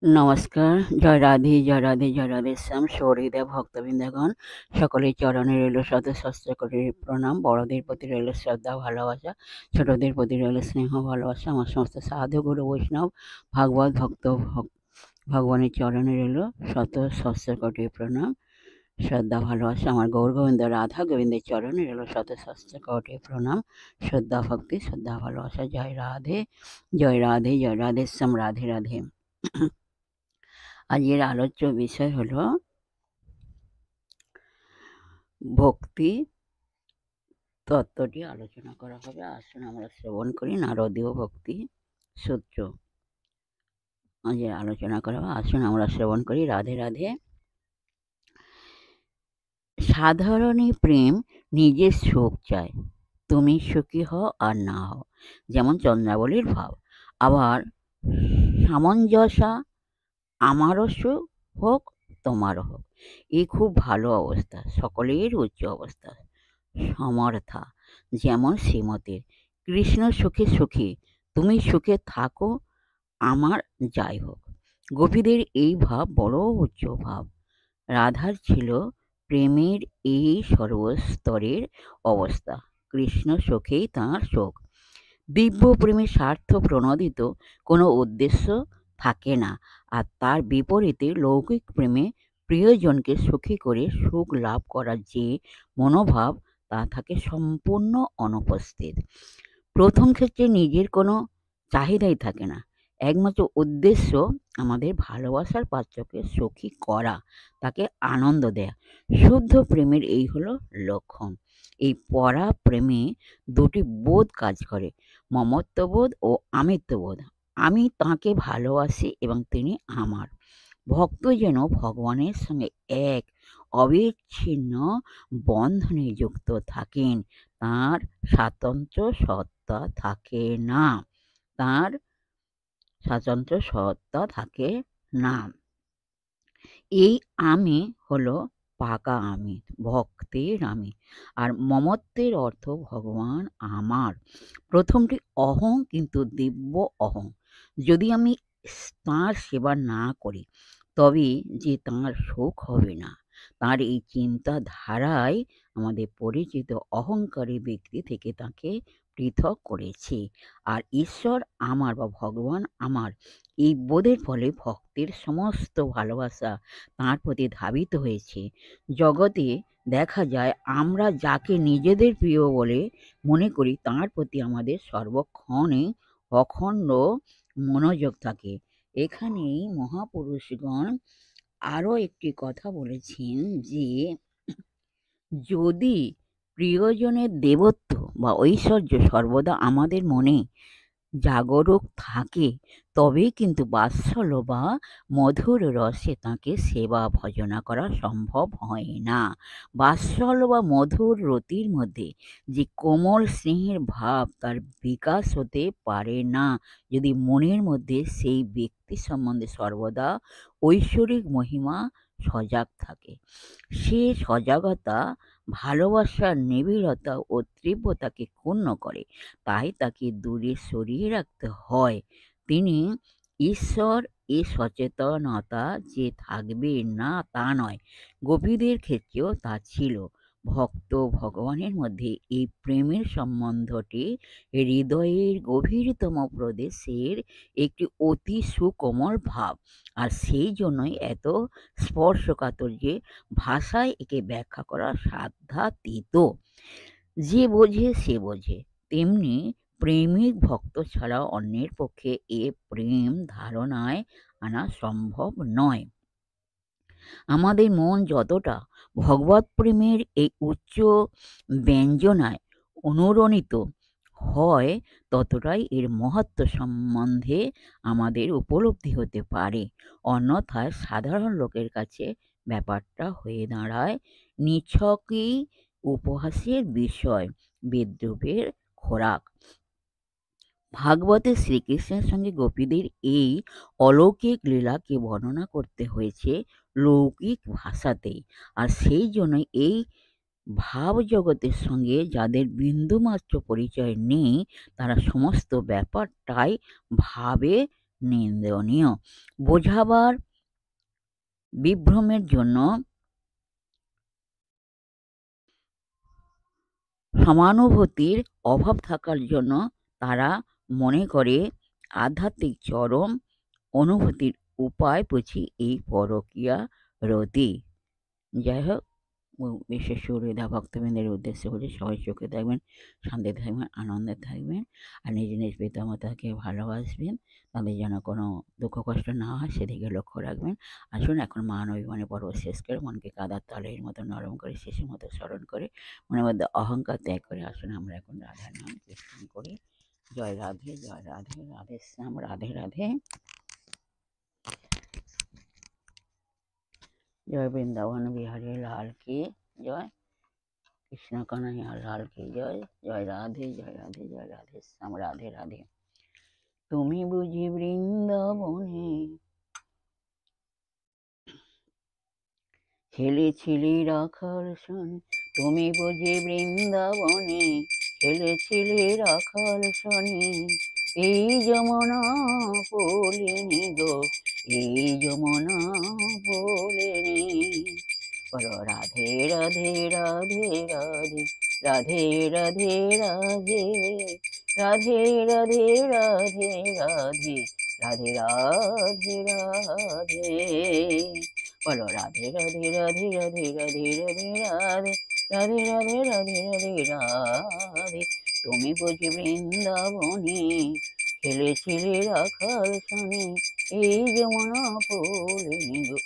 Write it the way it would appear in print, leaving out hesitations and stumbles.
নমস্কার। জয় রাধে, জয় রাধে, জয় রাধে শ্যাম। সহৃদয় ভক্তবৃন্দগণ, সকলের চরণে রইল শত সহস্র কোটি প্রণাম। বড়দের প্রতি রইল শ্রদ্ধা ভালোবাসা, ছোটদের প্রতি রইল স্নেহ ভালোবাসা। আমার সমস্ত সাধু গুরু বৈষ্ণব ভাগবত ভক্ত ভগবানের চরণে রইল শত সহস্র কোটি প্রণাম, শ্রদ্ধা ভালোবাসা। আমার গৌর গোবিন্দ রাধা গোবিন্দের চরণে রইল শত সহস্র কোটি প্রণাম, শ্রদ্ধা ভক্তি, শ্রদ্ধা ভালোবাসা। জয় রাধে, জয় রাধে, জয় রাধে শ্যাম। রাধে রাধে। আজকের আলোচ্য বিষয় হলো ভক্তি তত্ত্বটি আলোচনা করা হবে। আসুন আমরা শ্রবণ করি নারদীয় ভক্তি সূত্র। আজকে আলোচনা করা হবে, আসুন আমরা শ্রবণ করি। রাধে রাধে। সাধারণই প্রেম নিজের সুখ চায়, তুমি সুখী হও আর না হও, যেমন চন্দ্রাবলীর ভাব। আবার সামঞ্জস্য, আমারও সুখ হোক তোমারও হোক, এ খুব ভালো অবস্থা, সকলের উচ্চ অবস্থা। সমর্থা, যেমন শ্রীমতীর, কৃষ্ণ সুখে সুখী, তুমি সুখে থাকো, আমার যাই হোক। গোপীদের এই ভাব বড় উচ্চ ভাব। রাধার ছিল প্রেমের এই সর্বস্তরের অবস্থা। কৃষ্ণ সুখেই তাঁর সুখ। দিব্য প্রেমে স্বার্থ প্রণোদিত কোনো উদ্দেশ্য থাকে না, আর তার বিপরীতে লৌকিক প্রেমে প্রিয়জনকে সুখী করে সুখ লাভ করার যে মনোভাব, তা থাকে সম্পূর্ণ অনুপস্থিত। প্রথম ক্ষেত্রে নিজের কোনো চাহিদাই থাকে না, একমাত্র উদ্দেশ্য আমাদের ভালোবাসার পাত্রকে সুখী করা, তাকে আনন্দ দেয়া। শুদ্ধ প্রেমের এই হলো লক্ষণ। এই পরা প্রেমে দুটি বোধ কাজ করে, মমত্ববোধ ও আমিত্ববোধ। আমি তাকে ভালোবাসি এবং তিনি আমার। ভক্ত যেন ভগবানের সঙ্গে এক অবিচ্ছিন্ন বন্ধনে যুক্ত থাকেন, তার স্বাতন্ত্র্য সত্তা থাকে না, তার স্বাতন্ত্র্য সত্তা থাকে না। এই আমি হলো পাকা আমি, ভক্তের আমি। আর মমত্বের অর্থ ভগবান আমার। প্রথমটি অহং, কিন্তু দিব্য অহং। যদি আমি তাঁর সেবা না করি, তবে যে তাঁর সুখ হবে না, তাঁর এই চিন্তাধারায় আমাদের পরিচিত অহংকারী ব্যক্তি থেকে তাকে পৃথক করেছে। আর ঈশ্বর আমার বা ভগবান আমার, এই বোধের ফলে ভক্তের সমস্ত ভালোবাসা তাঁর প্রতি ধাবিত হয়েছে। জগতে দেখা যায় আমরা যাকে নিজেদের প্রিয় বলে মনে করি, তাঁর প্রতি আমাদের সর্বক্ষণে অখণ্ড মনোযোগ থাকে। এখানেই মহাপুরুষগণ আরও একটি কথা বলেছেন যে, যদি প্রিয়জনের দেবত্ব বা ঐশ্বর্য সর্বদা আমাদের মনে জাগরুক থাকে, তবেই কিন্তু বাৎসল্য বা মধুর রসে তাকে সেবা ভজনা করা সম্ভব হয় না। বাৎসল্য বা মধুর রতির মধ্যে যে কোমল স্নেহের ভাব, তার বিকাশ হতে পারে না যদি মনের মধ্যে সেই ব্যক্তি সম্বন্ধে সর্বদা ঐশ্বরিক মহিমা সজাগ থাকে। সে সজাগতা ভালোবাসার নিবিড়তা ও তীব্রতাকে ক্ষুণ্ণ করে, তাই তাকে দূরে সরিয়ে রাখতে হয়। তিনি ঈশ্বর, এ সচেতনতা যে থাকবে না তা নয়। গোপীদের ক্ষেত্রেও তা ছিল। ভক্ত ভগবানের মধ্যে এই প্রেমের সম্বন্ধটি হৃদয়ের গভীরতম প্রদেশের একটি অতি সুকোমল ভাব, আর সেই জন্যই এত স্পর্শকাতর যে ভাষায় একে ব্যাখ্যা করা সাধ্যাতীত। যে বোঝে সে বোঝে। তেমনি প্রেমিক ভক্ত ছাড়া অন্যের পক্ষে এ প্রেম ধারণায় আনা সম্ভব নয়। আমাদের মন যতটা ভগবৎ প্রেমের এই উচ্চ ব্যঞ্জনায় অনুরণিত হয়, ততটাই এর মহত্ব সম্বন্ধে আমাদের উপলব্ধি হতে পারে। অন্যথায় সাধারণ লোকের কাছে ব্যাপারটা হয়ে দাঁড়ায় নিছকই উপহাসের বিষয়, বিদ্রূপের খোরাক। ভাগবতে শ্রীকৃষ্ণের সঙ্গে গোপীদের এই অলৌকিক লীলাকে বর্ণনা করতে হয়েছে লৌকিক ভাষাতেই। আর সেই জন্য এই ভাব জগতের সঙ্গে যাদের বিন্দুমাত্র পরিচয় নেই, তারা সমস্ত ব্যাপারটাই ভাবে নিন্দনীয়। বোঝাবার বিভ্রমের জন্য সমানুভূতির অভাব থাকার জন্য তারা মনে করে আধ্যাত্মিক চরম অনুভূতির উপায় বুঝি এই পরকীয়া রতি। যাই হোক, বিশেষ সুহৃদা ভক্তবৃন্দের উদ্দেশ্যে বলে সবাই সুখে থাকবেন, শান্তিতে থাকবেন, আনন্দে থাকবেন, আর নিজ নিজ পিতামাতাকে ভালোবাসবেন, তাদের যেন কোনো দুঃখ কষ্ট না হয় সেদিকে লক্ষ্য রাখবেন। আসুন এখন মান অভিমানে পর্ব শেষ করে মনকে কাদার তলের মতো নরম করে শিশুর মতো স্মরণ করে মনের মধ্যে অহংকার ত্যাগ করে আসুন আমরা এখন রাধার নাম কীর্তন করি। জয় রাধে, জয় রাধে, রাধে শ্যাম, রাধে রাধে। জয় বৃন্দাবন বিহারী লাল কি জয়, কৃষ্ণ কানাইয়া লাল কি জয়। জয় রাধে, জয় রাধে, জয় রাধে শ্যাম, রাধে রাধে। তুমি বুঝি বৃন্দাবনে খেলেছিলে রাখাল শোনে, তুমি বুঝি বৃন্দাবনে খেলেছিলে রাখাল শোনে, এই যমুনা বলিনি গো, এই যমুনা বলিনি। বলো রাধে রাধে রাধে রাধে, রাধে রাধে রাধে, রাধে রাধে রাধে রাধে, রাধে রাধে রাধে। বলো রাধে রাধে রাধে রাধে রাধে রাধে রাধে, রাধে রাধে রাধে রাধে রাধে। তুমি বুঝি বৃন্দাবনে খেলেছিলে রাখাল শোনে, এই যমুনা বলিনি গো।